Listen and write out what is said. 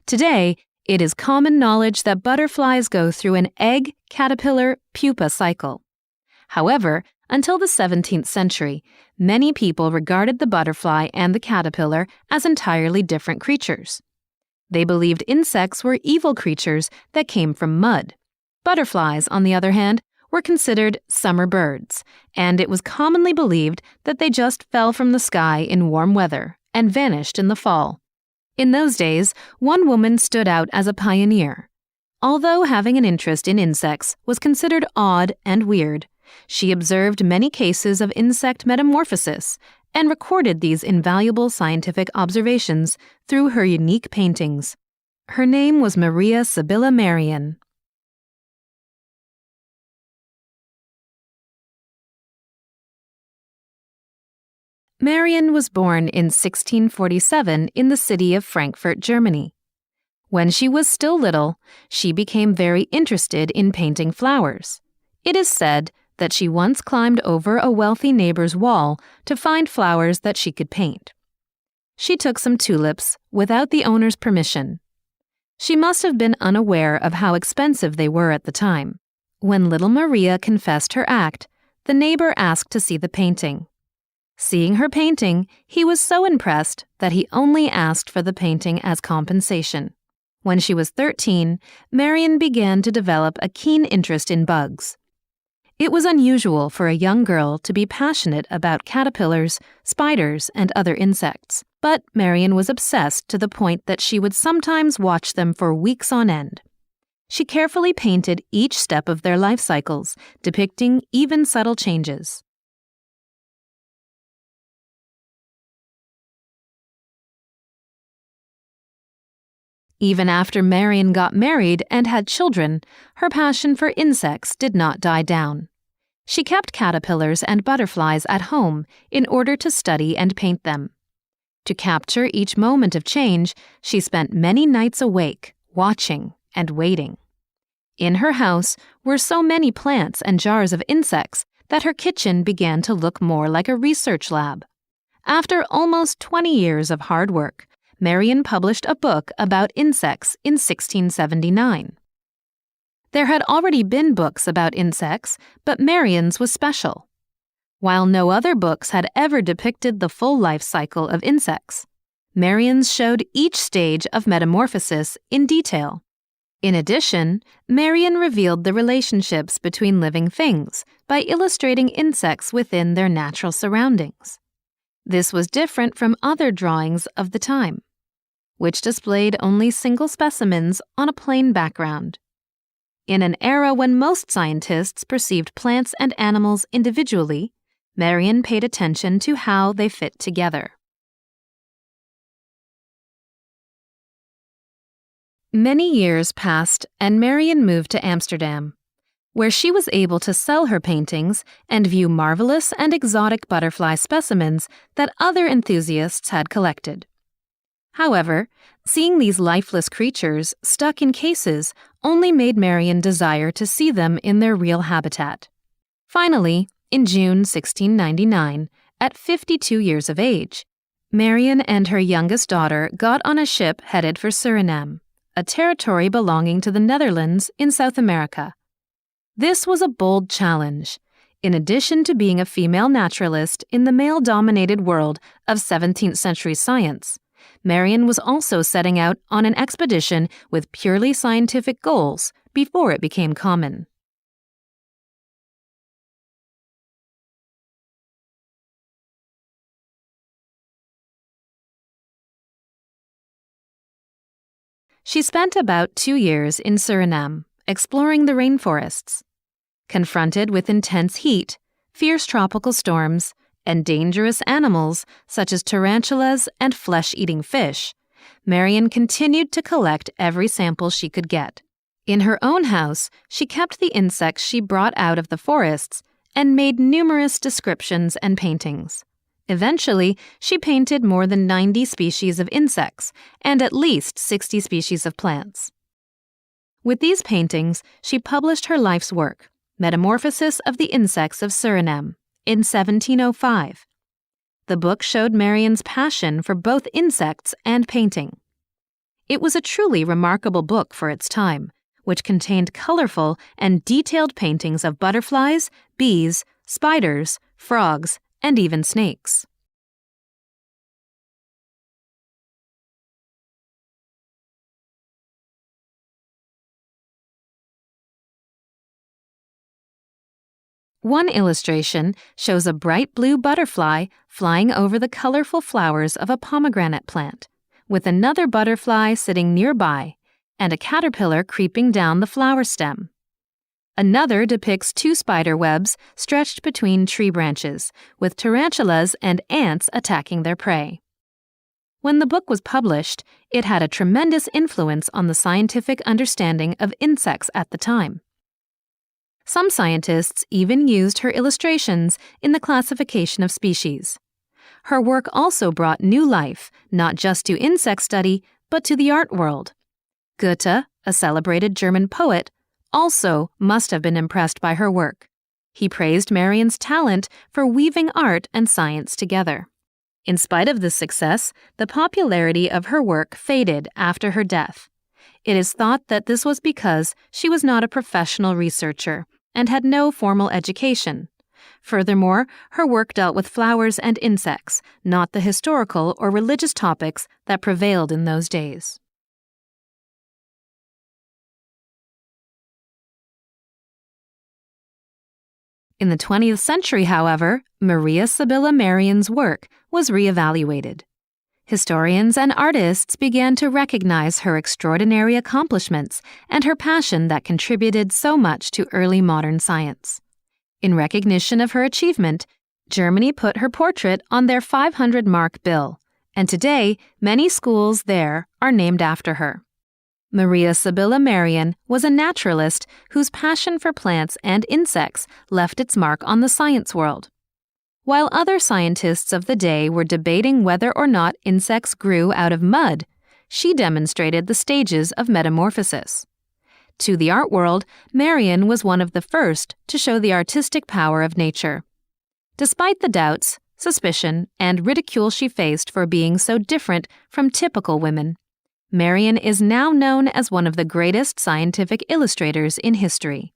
Today, it is common knowledge that butterflies go through an egg, caterpillar, pupa cycle. However, until the 17th century, many people regarded the butterfly and the caterpillar as entirely different creatures. They believed insects were evil creatures that came from mud. Butterflies, on the other hand, were considered summer birds, and it was commonly believed that they just fell from the sky in warm weather and vanished in the fall. In those days, one woman stood out as a pioneer. Although having an interest in insects was considered odd and weird, she observed many cases of insect metamorphosis and recorded these invaluable scientific observations through her unique paintings. Her name was Maria Sibylla Merian. Merian was born in 1647 in the city of Frankfurt, Germany. When she was still little, she became very interested in painting flowers. It is said that she once climbed over a wealthy neighbor's wall to find flowers that she could paint. She took some tulips without the owner's permission. She must have been unaware of how expensive they were at the time. When little Maria confessed her act, the neighbor asked to see the painting. Seeing her painting, he was so impressed that he only asked for the painting as compensation. When she was 13, Merian began to develop a keen interest in bugs. It was unusual for a young girl to be passionate about caterpillars, spiders, and other insects, but Merian was obsessed to the point that she would sometimes watch them for weeks on end. She carefully painted each step of their life cycles, depicting even subtle changes. Even after Merian got married and had children, her passion for insects did not die down. She kept caterpillars and butterflies at home in order to study and paint them. To capture each moment of change, she spent many nights awake, watching and waiting. In her house were so many plants and jars of insects that her kitchen began to look more like a research lab. After almost 20 years of hard work, Merian published a book about insects in 1679. There had already been books about insects, but Merian's was special. While no other books had ever depicted the full life cycle of insects, Merian's showed each stage of metamorphosis in detail. In addition, Merian revealed the relationships between living things by illustrating insects within their natural surroundings. This was different from other drawings of the time, which displayed only single specimens on a plain background. In an era when most scientists perceived plants and animals individually, Merian paid attention to how they fit together. Many years passed and Merian moved to Amsterdam, where she was able to sell her paintings and view marvelous and exotic butterfly specimens that other enthusiasts had collected. However, seeing these lifeless creatures stuck in cases only made Merian desire to see them in their real habitat. Finally, in June 1699, at 52 years of age, Merian and her youngest daughter got on a ship headed for Suriname, a territory belonging to the Netherlands in South America. This was a bold challenge. In addition to being a female naturalist in the male-dominated world of 17th century science, Merian was also setting out on an expedition with purely scientific goals before it became common. She spent about 2 years in Suriname, exploring the rainforests. Confronted with intense heat, fierce tropical storms, and dangerous animals such as tarantulas and flesh-eating fish, Merian continued to collect every sample she could get. In her own house, she kept the insects she brought out of the forests and made numerous descriptions and paintings. Eventually, she painted more than 90 species of insects and at least 60 species of plants. With these paintings, she published her life's work, Metamorphosis of the Insects of Suriname, in 1705. The book showed Merian's passion for both insects and painting. It was a truly remarkable book for its time, which contained colorful and detailed paintings of butterflies, bees, spiders, frogs, and even snakes. One illustration shows a bright blue butterfly flying over the colorful flowers of a pomegranate plant, with another butterfly sitting nearby and a caterpillar creeping down the flower stem. Another depicts two spider webs stretched between tree branches, with tarantulas and ants attacking their prey. When the book was published, it had a tremendous influence on the scientific understanding of insects at the time. Some scientists even used her illustrations in the classification of species. Her work also brought new life, not just to insect study, but to the art world. Goethe, a celebrated German poet, also must have been impressed by her work. He praised Marian's talent for weaving art and science together. In spite of this success, the popularity of her work faded after her death. It is thought that this was because she was not a professional researcher and had no formal education. Furthermore, her work dealt with flowers and insects, not the historical or religious topics that prevailed in those days. In the 20th century, however, Maria Sibylla Merian's work was reevaluated. Historians and artists began to recognize her extraordinary accomplishments and her passion that contributed so much to early modern science. In recognition of her achievement, Germany put her portrait on their 500-mark bill, and today many schools there are named after her. Maria Sibylla Merian was a naturalist whose passion for plants and insects left its mark on the science world. While other scientists of the day were debating whether or not insects grew out of mud, she demonstrated the stages of metamorphosis. To the art world, Merian was one of the first to show the artistic power of nature. Despite the doubts, suspicion, and ridicule she faced for being so different from typical women, Merian is now known as one of the greatest scientific illustrators in history.